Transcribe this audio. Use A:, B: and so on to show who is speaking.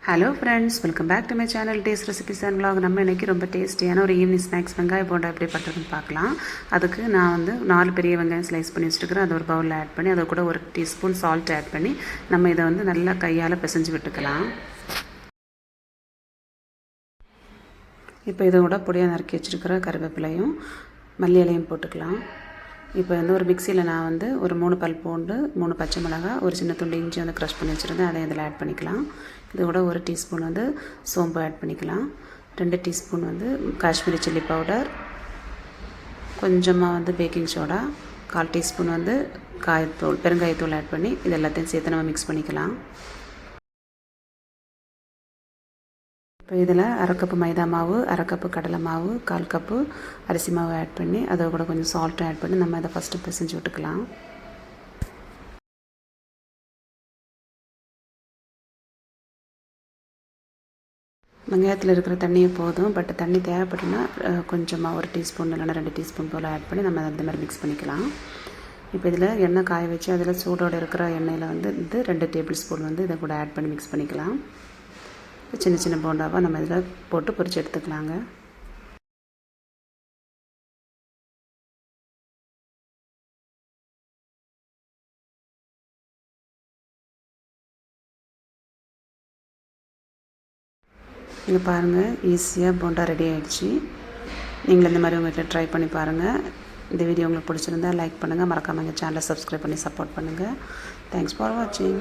A: Hello friends, welcome back to my channel taste recipes and vlog. நம்ம இன்றைக்கி ரொம்ப டேஸ்டியான ஒரு ஈவினிங் ஸ்நாக்ஸ் வெங்காய போண்டா எப்படி பண்ணுறதுன்னு பார்க்கலாம். அதுக்கு நான் வந்து 4 பெரிய வெங்காயம் ஸ்லைஸ் பண்ணி வச்சுருக்கிறேன். அதை ஒரு பவுலில் ஆட் பண்ணி அதை கூட 1 டீஸ்பூன் சால்ட் ஆட் பண்ணி நம்ம இதை வந்து நல்லா கையால் பிசைஞ்சு விட்டுக்கலாம். இப்போ இதை கூட பொடியாக நறுக்கி வச்சுருக்கிற கருவேப்பிலையும் மல்லி இலையும் போட்டுக்கலாம். இப்போ வந்து ஒரு மிக்சியில் நான் வந்து ஒரு 3 பல் பூண்டு, 3 பச்சை மிளகாய், ஒரு சின்ன துண்டு இஞ்சி வந்து க்ரஷ் பண்ணி வச்சுருந்தேன். அதை இதில் ஆட் பண்ணிக்கலாம். இது கூட 1 டீஸ்பூன் வந்து சோம்பு ஆட் பண்ணிக்கலாம். 2 டீஸ்பூன் வந்து காஷ்மீரி சில்லி பவுடர், கொஞ்சமாக வந்து பேக்கிங் சோடா, 1/4 டீஸ்பூன் வந்து பெருங்காயத்தூள் ஆட் பண்ணி இது எல்லாத்தையும் சேர்த்து நம்ம மிக்ஸ் பண்ணிக்கலாம். இப்போ இதில் 1/2 கப்பு மைதா மாவு, 1/2 கப்பு கடலை மாவு, 1/4 கப்பு அரிசி மாவு ஆட் பண்ணி அதை கூட கொஞ்சம் சால்ட்டும் ஆட் பண்ணி நம்ம அதை ஃபஸ்ட்டு பிசைஞ்சு விட்டுக்கலாம். வெங்காயத்தில் இருக்கிற தண்ணியே போதும். பட் தண்ணி தேவைப்பட்டுன்னா கொஞ்சமாக 1 டீஸ்பூன் இல்லைன்னா 2 டீஸ்பூன் போல் ஆட் பண்ணி நம்ம அந்த மாதிரி மிக்ஸ் பண்ணிக்கலாம். இப்போ இதில் எண்ணெய் காய வச்சு அதில் சூடோடு இருக்கிற எண்ணெயில் வந்து 2 டேபிள் ஸ்பூன் வந்து இதை கூட ஆட் பண்ணி மிக்ஸ் பண்ணிக்கலாம். சின்ன சின்ன போண்டாவாக நம்ம இதில் போட்டு பொரிச்சு எடுத்துக்கலாங்க. இங்கே பாருங்கள், ஈஸியாக போண்டா ரெடி ஆகிடுச்சு. நீங்களும் இந்த மாதிரி உங்கள் வீட்டில் ட்ரை பண்ணி பாருங்கள். இந்த வீடியோ உங்களுக்கு பிடிச்சிருந்தா லைக் பண்ணுங்கள், மறக்காமல் எங்கள் சேனலை சப்ஸ்கிரைப் பண்ணி சப்போர்ட் பண்ணுங்கள். தேங்க்ஸ் ஃபார் வாட்சிங்.